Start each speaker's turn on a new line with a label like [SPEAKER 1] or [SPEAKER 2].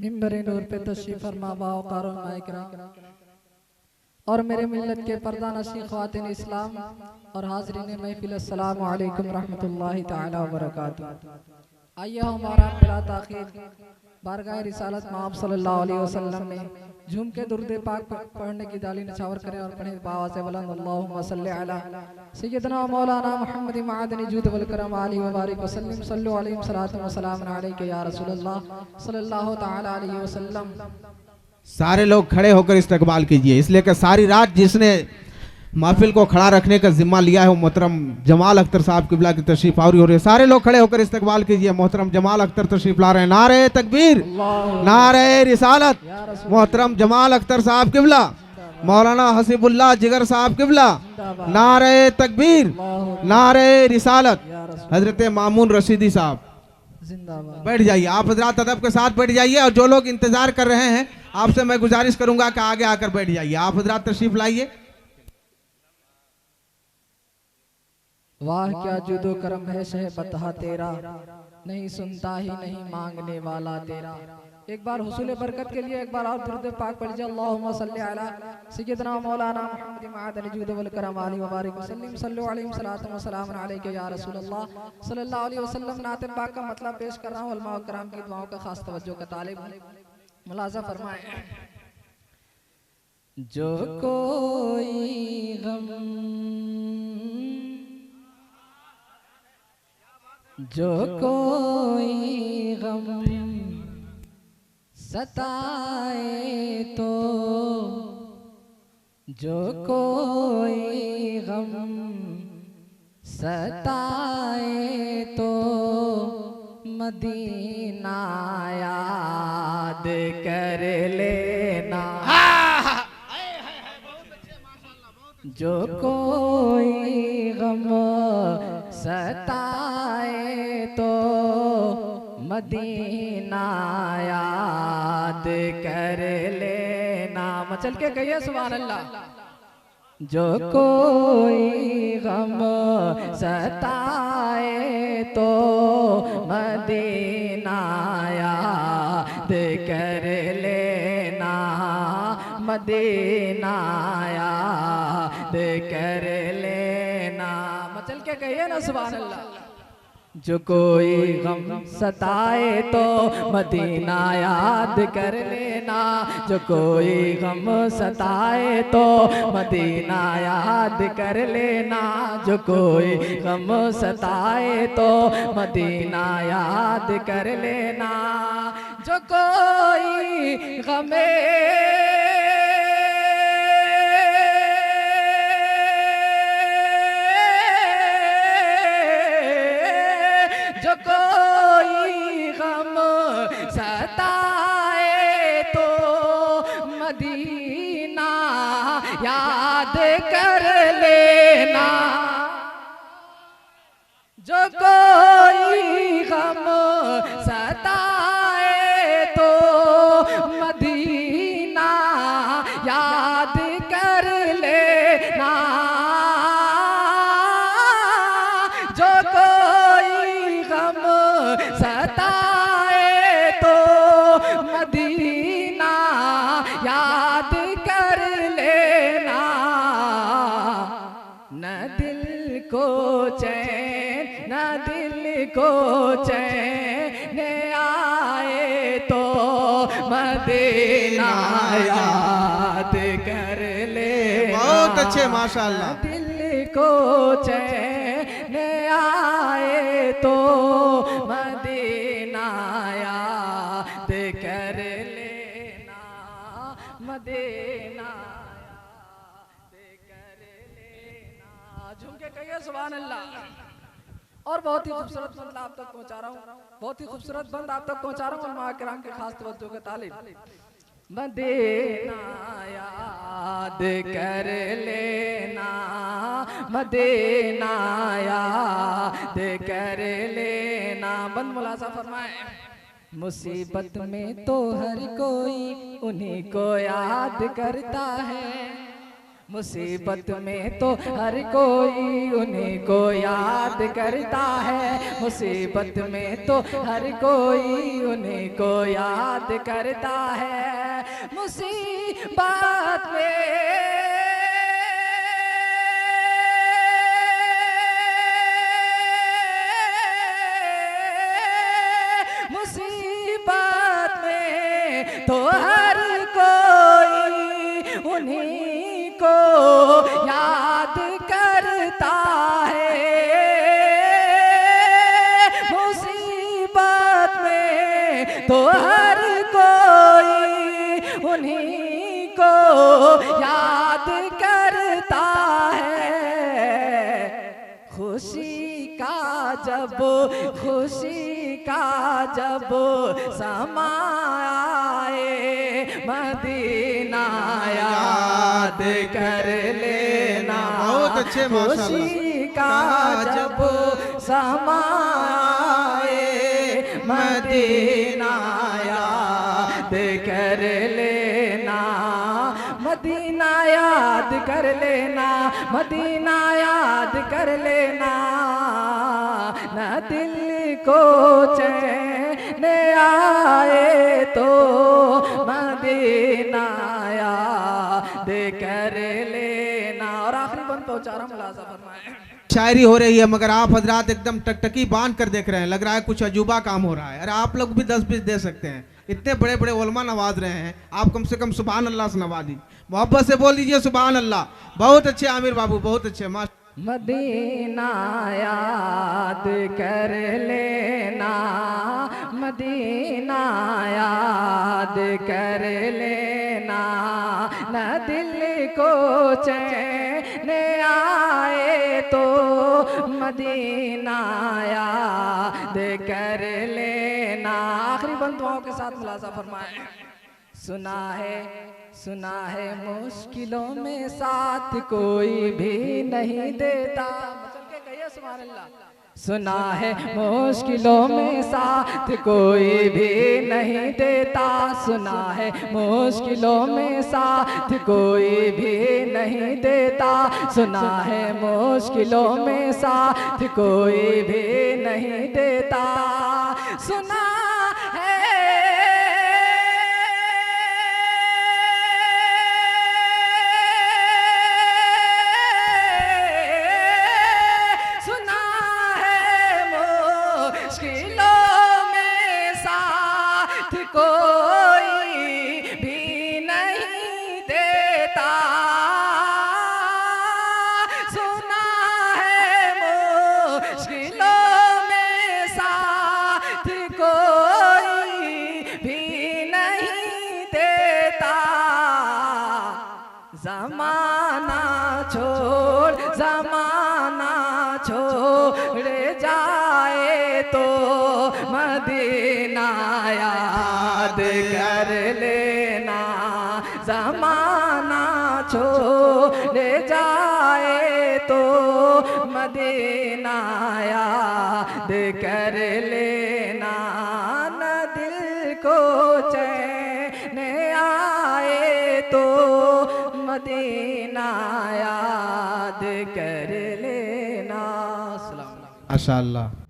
[SPEAKER 1] मिंबर नूर पे तशरीफ फरमा बावकार माइकराम और मेरे मिल्लत के पर्दा नशी ख्वातिन इस्लाम और हाजरीन महफिल अस्सलामु अलैकुम रहमतुल्लाहि ताला व बरकातुहू। आइए हमारा बिला ताखीर बारगाह रिसालत माब सल्लल्लाहु अलैहि वसल्लम में झूम के दुरूद पाक पढ़ने की दाली नछावर करें और पढ़े बावाज़ बुलंद अल्लाहुम्मा सल्ली अला सय्यदना मौलाना मुहम्मद मादनी जूद वल करम आलि व बारिक वसल्लम सल्लु अलैहि सलातु व सलाम अलैका या रसूलल्लाह सल्लल्लाहु तआला अलैहि वसल्लम।
[SPEAKER 2] सारे लोग खड़े होकर इस्तकबाल कीजिए, इसलिए कि सारी रात जिसने महफिल को खड़ा रखने का जिम्मा लिया है वो मोहतरम जमाल अख्तर साहब किबला की तशरीफ आवरी हो रही है। सारे लोग खड़े होकर इस्तकबाल कीजिए। मोहतरम जमाल अख्तर तशरीफ ला रहे हैं। नारे तकबीर, नारे रिसालत। मोहतरम जमाल अख्तर साहब किबला, मौलाना हसीबुल्लाह जिगर साहब किबला, नारे तकबीर, नारे रिसालत। हजरत मामून रशीदी साहब बैठ जाइए। आप हजरात अदब के साथ बैठ जाइए और जो लोग इंतजार कर रहे हैं आपसे मैं गुजारिश करूंगा कि आगे आकर बैठ जाइए। आप हजरात तशरीफ लाइए।
[SPEAKER 1] वाह क्या जुदो करम है शह बता तेरा, नहीं सुनता ही नहीं मांगने वाला तेरा। एक बार हुसूल बरकत के लिए एक बार और दुरूद पाक पढ़ लीजिए। अल्लाहुम्मा सल्ली अला सय्यदना मौलाना मुहम्मद मादनी जूद वल करम आलि व बारिक वसल्लम सल्लु अलैहि सलातु व सलाम अलैका या रसूलल्लाह सल्लल्लाहु अलैहि वसल्लम। नात पाक का मतलब पेश कर रहा हूं। उलमा कराम की दुआओं का खास तवज्जो का तालिब मुलाजा फरमाएं। जो कोई गम, जो कोई गम सताए तो, जो कोई गम सताए तो मदीना याद कर लेना। जो कोई गम सताए तो मदीना याद कर लेना। मचल के कहिए सुभान अल्लाह। जो कोई गम सताए तो मदीना याद कर लेना, मदीना याद कर लेना। मचल के कहिए ना सुभान अल्लाह। जो कोई गम सताए तो मदीना याद कर लेना, जो कोई गम सताए तो मदीना याद कर लेना, जो कोई गम सताए तो मदीना याद कर लेना। जो कोई गमे जो कोई गम सताए तो मदीना याद कर लेना। जो कोई गम सताए तो मदीना याद कर लेना। जो कोई गम सताए तो मदीना याद कर लेना। न दिल को चैन, न दिल को चैन आए तो मदीना याद कर लेना।
[SPEAKER 2] बहुत अच्छे माशाअल्लाह।
[SPEAKER 1] दिल को चैन आए तो मदीना याद कर लेना, मदीना याद कर लेना। झूम के कहिए सुभान अल्लाह। और बहुत ही खूबसूरत बंद आप तक पहुंचा रहा हूँ, बहुत ही खूबसूरत बंद आप तक पहुंचा रहा हूँ। उलमा किराम के खास तवज्जो का तालिब। मदीना याद कर लेना, मदीना याद कर लेना। बंद मुलाजा फरमाए। मुसीबत में तो हर कोई उन्हीं को याद करता है, मुसीबत में तो हर कोई उन्हीं को याद करता है, मुसीबत में तो हर कोई उन्हीं को याद करता है। मुसीबत में तो हर कोई उन्हीं को याद करता है। मुसीबत में तो हर कोई उन्हीं को याद करता है। खुशी का जब समा आए, मदीना याद कर लेना।
[SPEAKER 2] बहुत अच्छे माशाल्लाह।
[SPEAKER 1] खुशी का जब समा आए, मदीना याद कर लेना। मदीना याद कर लेना, मदीना याद कर लेना। न दिल को चैन आए तो मदीना याद कर लेना। और आखिरी बंद पहुंचा रहा हूं, मुलाजा फरमाएं।
[SPEAKER 2] शायरी हो रही है मगर आप हजरात एकदम टकटकी बांध कर देख रहे हैं, लग रहा है कुछ अजूबा काम हो रहा है। अरे आप लोग भी 10-20 दे सकते हैं, इतने बड़े बड़े उलमा नवाज रहे हैं, आप कम से कम सुभान अल्लाह से नवाजी, मोहब्बत से बोल दीजिए सुभान अल्लाह। बहुत अच्छे आमिर बाबू, बहुत अच्छे।
[SPEAKER 1] मदीना याद कर लेना, मदीना याद कर लेना। न दिल को चैन आए तो मदीना याद कर लेना। आखिरी बंद दुआओं के साथ मुलाजा फरमाएं। सुना है मुश्किलों में साथ कोई भी नहीं देता। चल के कहिए सुभान अल्लाह। सुना है मुश्किलों में साथ कोई भी नहीं देता। सुना है मुश्किलों में साथ कोई भी नहीं देता। सुना है मुश्किलों में साथ कोई भी नहीं देता। सुना कोई भी नहीं देता। सुना है मुश्किलों में साथ कोई भी नहीं देता। ज़माना छोड़ जाए तो मदीना याद कर लेना। ज़माना छोड़ जाए तो मदीना याद कर लेना। न दिल को चैन आए तो मदीना याद कर लेना।
[SPEAKER 2] माशाअल्लाह।